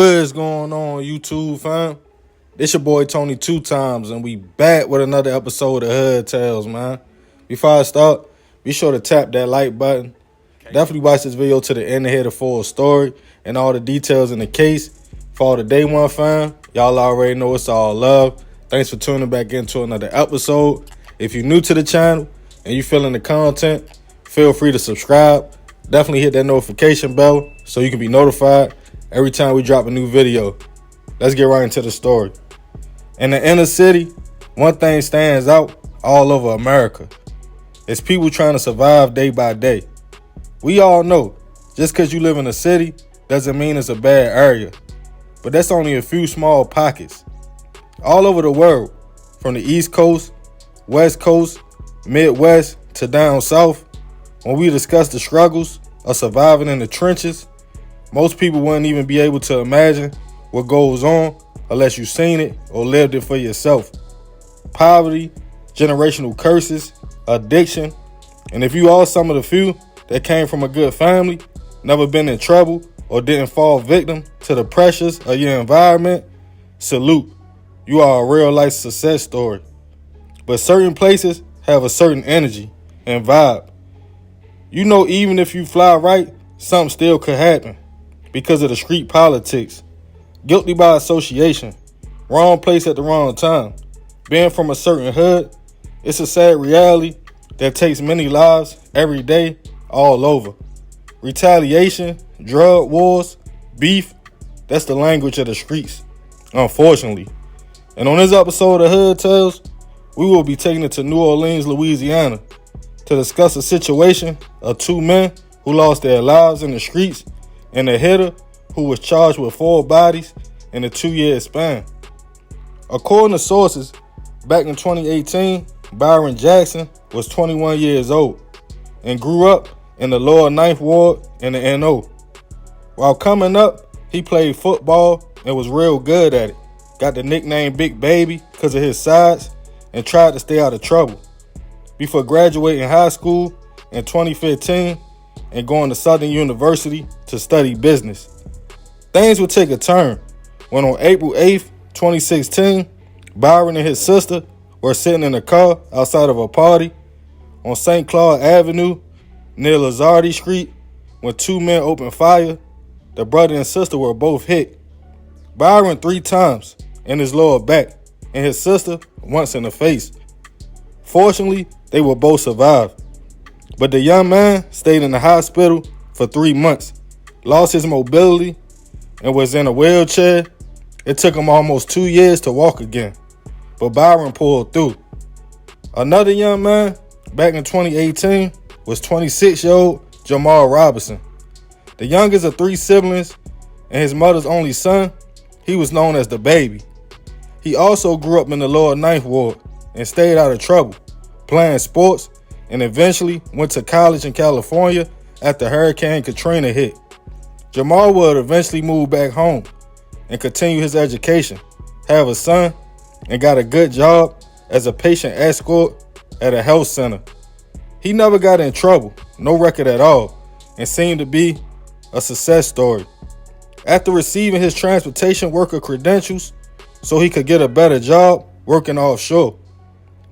What is going on, YouTube fam? It's your boy Tony 2 times, and we back with another episode of Hood Tales, man. Before I start, be sure to tap that like button. Definitely watch this video to the end to hear the full story and all the details in the case. For all the day one fam, y'all already know it's all love. Thanks for tuning back into another episode. If you're new to the channel and you feeling the content, feel free to subscribe. Definitely hit that notification bell so you can be notified every time we drop a new video. Let's get right into the story. In the inner city, one thing stands out all over America. It's people trying to survive day by day. We all know, just because you live in a city doesn't mean it's a bad area. But that's only a few small pockets. All over the world, from the East Coast, West Coast, Midwest to down south, when we discuss the struggles of surviving in the trenches, most people wouldn't even be able to imagine what goes on unless you've seen it or lived it for yourself. Poverty, generational curses, addiction, and if you are some of the few that came from a good family, never been in trouble, or didn't fall victim to the pressures of your environment, salute. You are a real life success story. But certain places have a certain energy and vibe. You know, even if you fly right, something still could happen because of the street politics. Guilty by association. Wrong place at the wrong time. Being from a certain hood, it's a sad reality that takes many lives every day all over. Retaliation, drug wars, beef, that's the language of the streets, unfortunately. And on this episode of Hood Tales, we will be taking it to New Orleans, Louisiana, to discuss a situation of two men who lost their lives in the streets and a hitter who was charged with 4 bodies in a 2-year span. According to sources, back in 2018, Byron Jackson was 21 years old and grew up in the lower 9th Ward in the NO. While coming up, he played football and was real good at it. Got the nickname Big Baby because of his size and tried to stay out of trouble. Before graduating high school in 2015 and going to Southern University to study business. Things would take a turn when on April 8th, 2016, Byron and his sister were sitting in a car outside of a party on St. Claude Avenue near Lazardi Street when 2 men opened fire. The brother and sister were both hit. Byron 3 times in his lower back and his sister once in the face. Fortunately, they will both survive. But the young man stayed in the hospital for 3 months, lost his mobility, and was in a wheelchair. It took him almost 2 years to walk again, but Byron pulled through. Another young man back in 2018 was 26-year-old Jamal Robinson. The youngest of 3 siblings and his mother's only son, he was known as the baby. He also grew up in the lower 9th Ward and stayed out of trouble, playing sports, and eventually went to college in California after Hurricane Katrina hit. Jamal would eventually move back home and continue his education, have a son, and got a good job as a patient escort at a health center. He never got in trouble, no record at all, and seemed to be a success story. After receiving his transportation worker credentials so he could get a better job working offshore.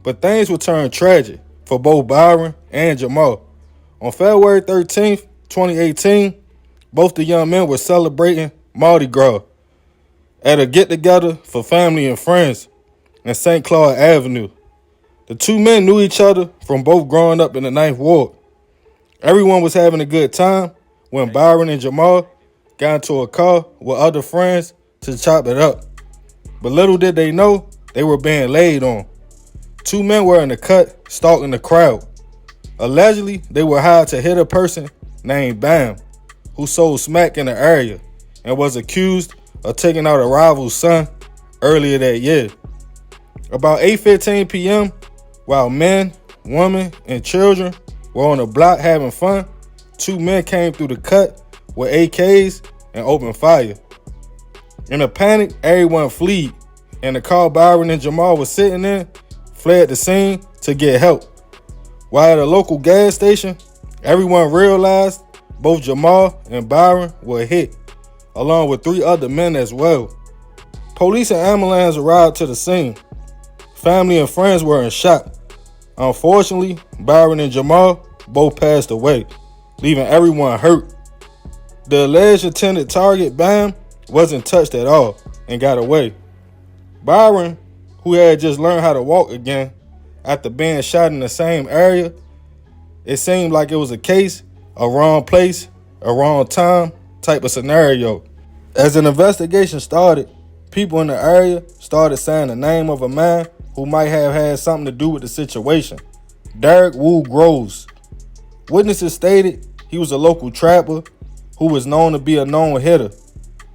But things would turn tragic for both Byron and Jamal. On February 13th, 2018, both the young men were celebrating Mardi Gras at a get-together for family and friends in St. Claude Avenue. The 2 men knew each other from both growing up in the 9th Ward. Everyone was having a good time when Byron and Jamal got into a car with other friends to chop it up. But little did they know, they were being laid on. 2 men were in the cut, stalking the crowd. Allegedly, they were hired to hit a person named Bam, who sold smack in the area and was accused of taking out a rival's son earlier that year. About 8:15 p.m., while men, women, and children were on the block having fun, 2 men came through the cut with AKs and opened fire. In a panic, everyone fled, and the car Byron and Jamal were sitting in fled the scene to get help. While at a local gas station, everyone realized both Jamal and Byron were hit. along with 3 other men as well. Police and ambulance arrived to the scene. Family and friends were in shock. Unfortunately, Byron and Jamal both passed away, leaving everyone hurt. The alleged intended target, Bam, wasn't touched at all and got away. Byron, who had just learned how to walk again after being shot in the same area, it seemed like it was a case, a wrong place, a wrong time type of scenario. As an investigation started, people in the area started saying the name of a man who might have had something to do with the situation. Derek Woo Groves. Witnesses stated he was a local trapper who was known to be a known hitter,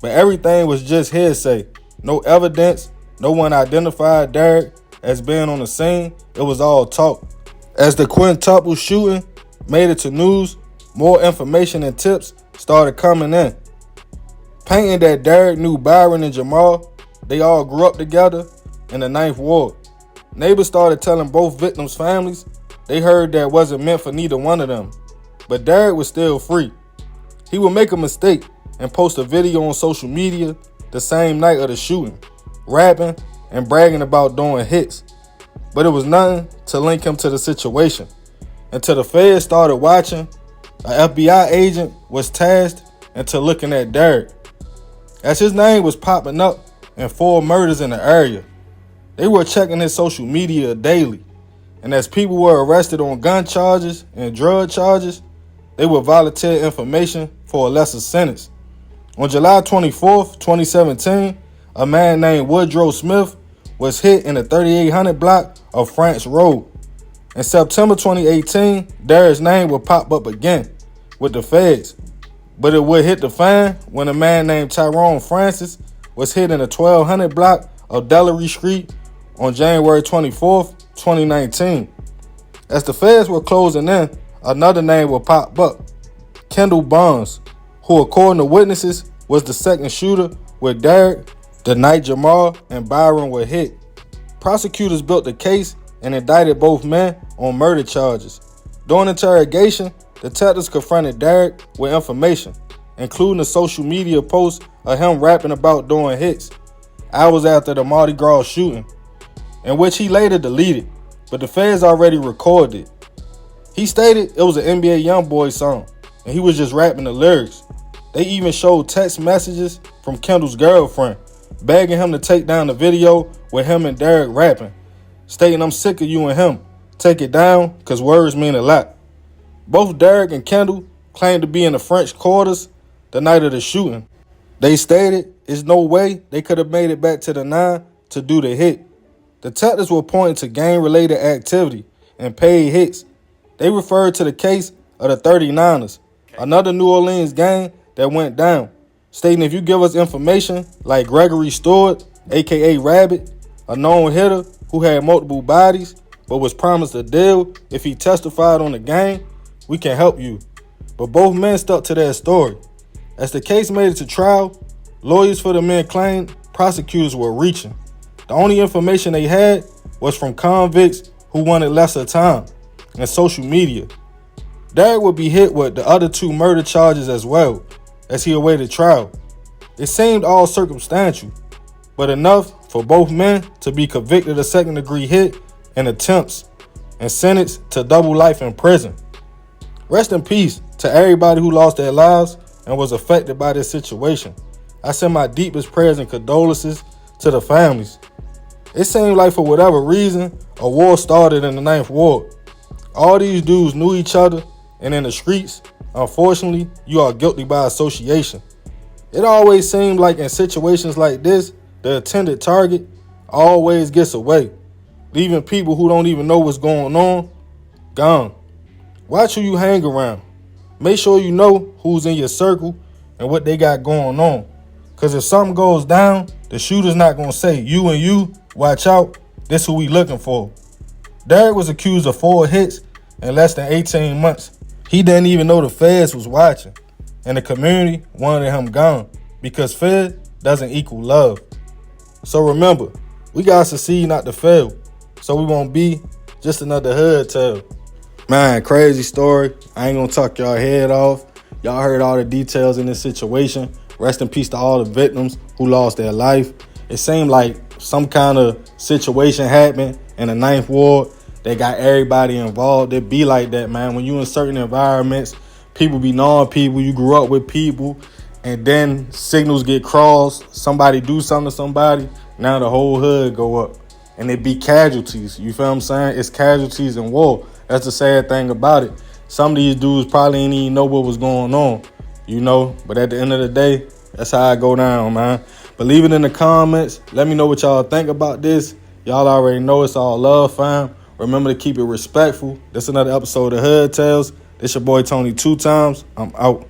but everything was just hearsay. No evidence, no one identified Derek as being on the scene. It was all talk. As the quintuple shooting made it to news, more information and tips started coming in, painting that Derek knew Byron and Jamal. They all grew up together in the 9th Ward. Neighbors started telling both victims' families they heard that wasn't meant for neither one of them. But Derek was still free. He would make a mistake and post a video on social media the same night of the shooting, rapping and bragging about doing hits. But it was nothing to link him to the situation. Until the feds started watching, an FBI agent was tasked into looking at Derek, as his name was popping up in 4 murders in the area. They were checking his social media daily, and as people were arrested on gun charges and drug charges, they would volunteer information for a lesser sentence. On July 24th, 2017, a man named Woodrow Smith was hit in the 3800 block of France Road. In September 2018, Derek's name would pop up again with the feds, but it would hit the fan when a man named Tyrone Francis was hit in the 1200 block of Delary Street on January 24th, 2019. As the feds were closing in, another name would pop up, Kendall Bonds, who according to witnesses was the second shooter with Derek the night Jamal and Byron were hit. Prosecutors built the case and indicted both men on murder charges. During interrogation, detectives confronted Derek with information, including a social media post of him rapping about doing hits hours after the Mardi Gras shooting, in which he later deleted, but the feds already recorded it. He stated it was an NBA YoungBoy song, and he was just rapping the lyrics. They even showed text messages from Kendall's girlfriend, begging him to take down the video with him and Derek rapping, stating, "I'm sick of you and him. Take it down, cause words mean a lot." Both Derek and Kendall claimed to be in the French quarters the night of the shooting. They stated there's no way they could have made it back to the 9 to do the hit. Detectives were pointing to gang-related activity and paid hits. They referred to the case of the 39ers, another New Orleans gang that went down, stating if you give us information like Gregory Stewart, aka Rabbit, a known hitter who had multiple bodies but was promised a deal if he testified on the gang, we can help you. But both men stuck to their story. As the case made it to trial, lawyers for the men claimed prosecutors were reaching. The only information they had was from convicts who wanted lesser time and social media. Derek would be hit with the other 2 murder charges as well as he awaited trial. It seemed all circumstantial, but enough for both men to be convicted of second-degree hit and attempts and sentenced to double life in prison. Rest in peace to everybody who lost their lives and was affected by this situation. I send my deepest prayers and condolences to the families. It seemed like for whatever reason, a war started in the 9th Ward. All these dudes knew each other, and in the streets, unfortunately, you are guilty by association. It always seemed like in situations like this, the intended target always gets away, leaving people who don't even know what's going on gone. Watch who you hang around. Make sure you know who's in your circle and what they got going on. Because if something goes down, the shooter's not going to say, "You and you, watch out, this who we looking for." Derek was accused of 4 hits in less than 18 months. He didn't even know the feds was watching, and the community wanted him gone because fed doesn't equal love. So remember, we got to succeed, not to fail, so we won't be just another hood tale. Man, crazy story. I ain't gonna talk y'all head off. Y'all heard all the details in this situation. Rest in peace to all the victims who lost their life. It seemed like some kind of situation happened in the Ninth Ward. They got everybody involved. It be like that, man. When you in certain environments, people be knowing people. You grew up with people. And then signals get crossed. Somebody do something to somebody. Now the whole hood go up. And it be casualties. You feel what I'm saying? It's casualties in war. That's the sad thing about it. Some of these dudes probably ain't even know what was going on. You know? But at the end of the day, that's how I go down, man. But leave it in the comments. Let me know what y'all think about this. Y'all already know it's all love, fam. Remember to keep it respectful. This is another episode of Hood Tales. This your boy Tony 2 times. I'm out.